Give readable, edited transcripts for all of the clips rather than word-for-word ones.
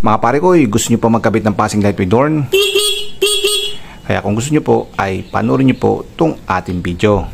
Mga pare ko, gusto nyo po magkabit ng passing light with horn? Kaya kung gusto nyo po ay panoorin nyo po itong ating video.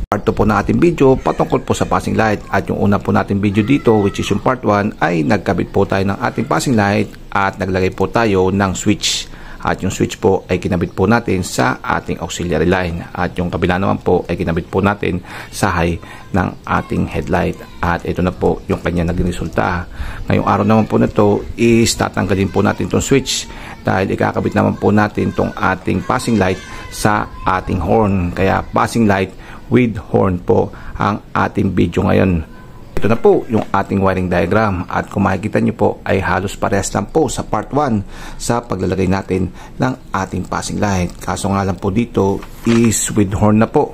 Part 2 po na ating video patungkol po sa passing light, at yung una po nating video dito, which is yung part 1, ay nagkabit po tayo ng ating passing light at naglagay po tayo ng switch. At yung switch po ay kinabit po natin sa ating auxiliary line, at yung kabila naman po ay kinabit po natin sa high ng ating headlight. At ito na po yung kanya naging resulta. Ngayong araw naman po na to is tatanggalin po natin itong switch, dahil ikakabit naman po natin itong ating passing light sa ating horn. Kaya passing light with horn po ang ating video ngayon. Ito na po yung ating wiring diagram, at kung makikita nyo po ay halos parehas lang po sa part 1 sa paglalagay natin ng ating passing light. Kaso nga lang po dito is with horn na po,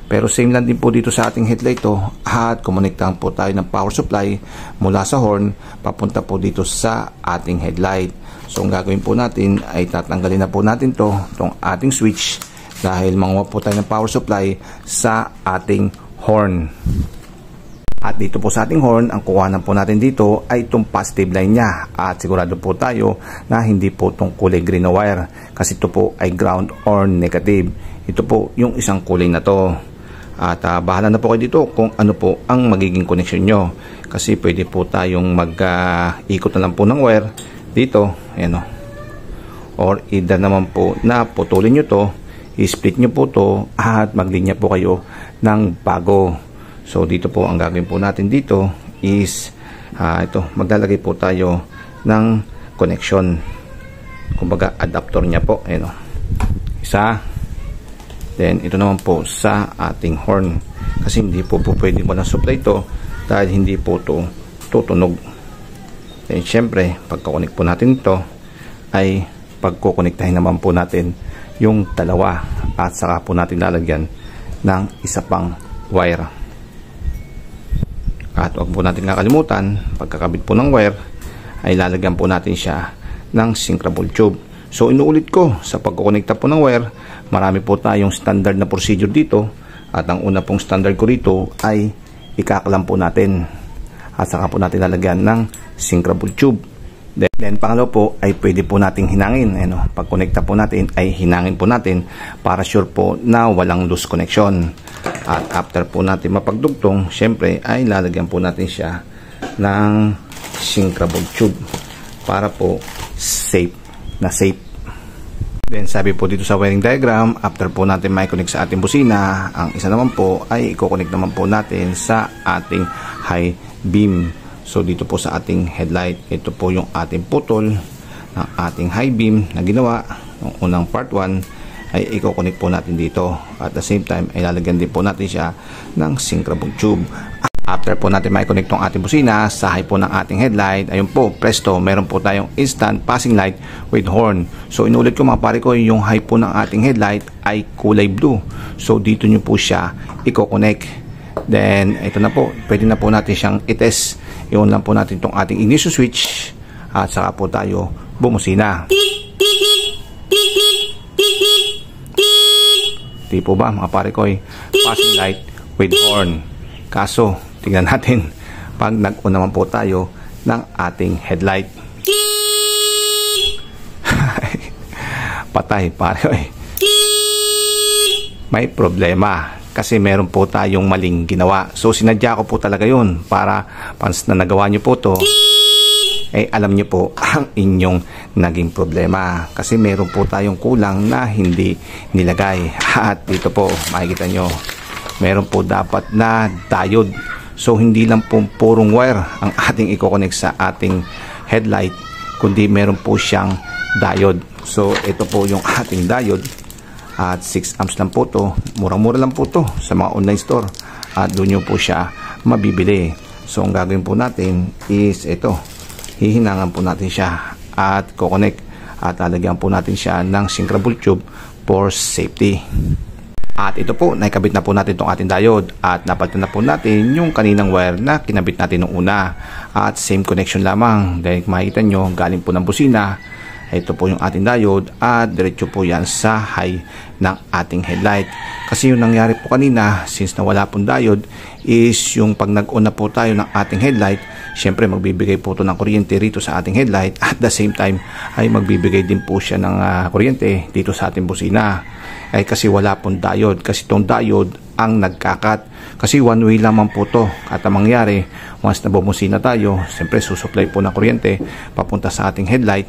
pero same lang din po dito sa ating headlight to, at kumonektahan po tayo ng power supply mula sa horn papunta po dito sa ating headlight. So ang gagawin po natin ay tatanggalin na po natin itong ating switch, dahil manguha po tayo ng power supply sa ating horn. At dito po sa ating horn, ang kuhanan po natin dito ay itong positive line niya, at sigurado po tayo na hindi po itong kulay green na wire, kasi ito po ay ground or negative. Ito po yung isang kulay na to. At bahala na po kayo dito kung ano po ang magiging connection nyo, kasi pwede po tayong mag-ikot na lang po ng wire dito, ayan o. Or either naman po na putulin nyo to, i-split nyo po to, at maglinya po kayo ng bago. So dito po ang gagawin po natin dito is ito, maglalagay po tayo ng connection, kumbaga adapter niya po, ayan o. Isa, then ito naman po sa ating horn, kasi hindi po pwedeng walang supply ito, dahil hindi po ito tutunog. Then syempre pagka-connect po natin ito ay pagkukonektahin naman po natin yung dalawa, at saka po natin lalagyan ng isa pang wire. At huwag po natin kakalimutan, pagkakabit po ng wire ay lalagyan po natin siya ng syncrable tube. So inuulit ko, sa pagkukonekta po ng wire, marami po tayong standard na procedure dito, at ang una pong standard ko rito ay ikakalam po natin, at saka po natin lalagyan ng syncrable tube. Then pangalaw po ay pwede po nating hinangin, pagkonekta po natin ay hinangin po natin para sure po na walang loose connection. At after po natin mapagdugtong, syempre ay lalagyan po natin siya ng syncrable tube para po safe na safe. Then sabi po dito sa wiring diagram, after po natin mai-connect sa ating busina, ang isa naman po ay i-connect naman po natin sa ating high beam. So dito po sa ating headlight, ito po yung ating putol ng ating high beam na ginawa ng unang part 1 ay i-connect po natin dito. At the same time ay lalagyan din po natin siya ng syncrable tube. After po natin mai-connect tong ating busina sa high po ng ating headlight, ayun po, presto, meron po tayong instant passing light with horn. So inulit ko mga pare ko, yung high po ng ating headlight ay kulay blue. So dito nyo po siya i-connect. Then ito na po, pwede na po natin siyang i-test. I-on lang po natin itong ating ignition switch, at saka po tayo bumusina. Di po ba mga pare ko, passing light with horn. Kaso tingnan natin pag nag-on naman po tayo ng ating headlight. Patay pare ko. May problema, kasi meron po tayong maling ginawa. So sinadya ko po talaga yun, para once na nagawa nyo po to, alam nyo po ang inyong naging problema, kasi meron po tayong kulang na hindi nilagay. At dito po makikita nyo, meron po dapat na diode. So hindi lang po purong wire ang ating i-connect sa ating headlight, kundi meron po siyang diode. So ito po yung ating diode, at 6 amps lang po to. Murang-mura lang po to sa mga online store, at doon nyo po siya mabibili. So ang gagawin po natin is ito, hihinangan po natin siya at kukonek, at lalagyan po natin siya ng syncrable tube for safety. At ito po, naikabit na po natin itong ating diode, at napalitan na po natin yung kaninang wire na kinabit natin nung una, at same connection lamang. Dahil makikita nyo, galing po ng busina, ito po yung ating diode, at diretso po yan sa high ng ating headlight. Kasi yung nangyari po kanina, since na wala pong diode, is yung pag nag-on na po tayo ng ating headlight, syempre magbibigay po ito ng kuryente rito sa ating headlight, at the same time ay magbibigay din po siya ng kuryente dito sa ating busina. Ay kasi wala pong diode, kasi itong diode ang nagkakat. Kasi one way lamang po to, at ang mangyari once na bumusina tayo, siyempre susupply po ng kuryente papunta sa ating headlight,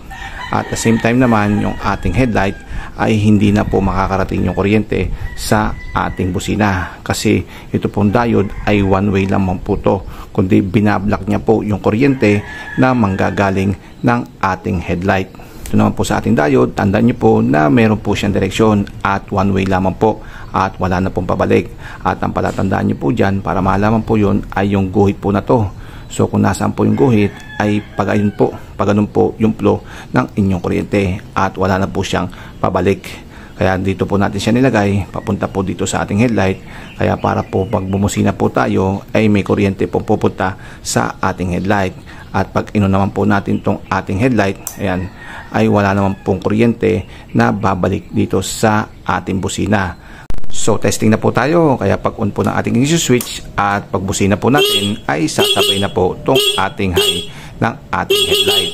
at the same time naman yung ating headlight ay hindi na po makakarating yung kuryente sa ating busina, kasi ito pong diode ay one way lamang po to, kundi binablock niya po yung kuryente na manggagaling ng ating headlight. Ito naman po sa ating diode, tandaan nyo po na meron po siyang direksyon at one way lamang po at wala na pong pabalik. At ang palatandaan nyo po dyan para malaman po yun ay yung guhit po na to. So kung nasaan po yung guhit ay pag ganun po yung flow ng inyong kuryente at wala na po siyang pabalik. Kaya dito po natin siya nilagay, papunta po dito sa ating headlight. Kaya para po pag bumusina po tayo ay may kuryente po pupunta sa ating headlight. At pag naman po natin tong ating headlight, ayan, ay wala naman pong kuryente na babalik dito sa ating busina. So testing na po tayo, kaya pag on po ng ating ignition switch at pag busina po natin ay sasabay na po tong ating high ng ating headlight.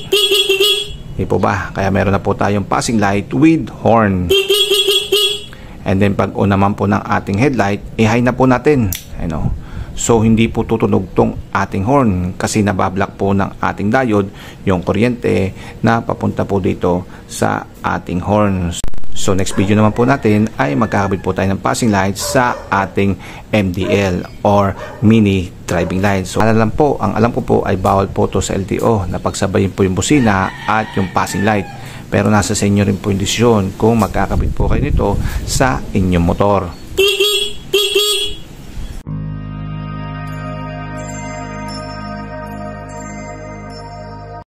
Hindi po ba? Kaya meron na po tayong passing light with horn. And then pag on naman po ng ating headlight, i-high na po natin. Ano? So hindi po tutunog tong ating horn kasi nabablock po ng ating diode yung kuryente na papunta po dito sa ating horn. So next video naman po natin ay magkakabit po tayo ng passing light sa ating MDL or mini driving light. So alam po, ang alam ko po ay bawal po to sa LTO na pagsabayin po yung busina at yung passing light. Pero nasa sa inyo rin po yung desisyon kung magkakabit po kayo nito sa inyong motor.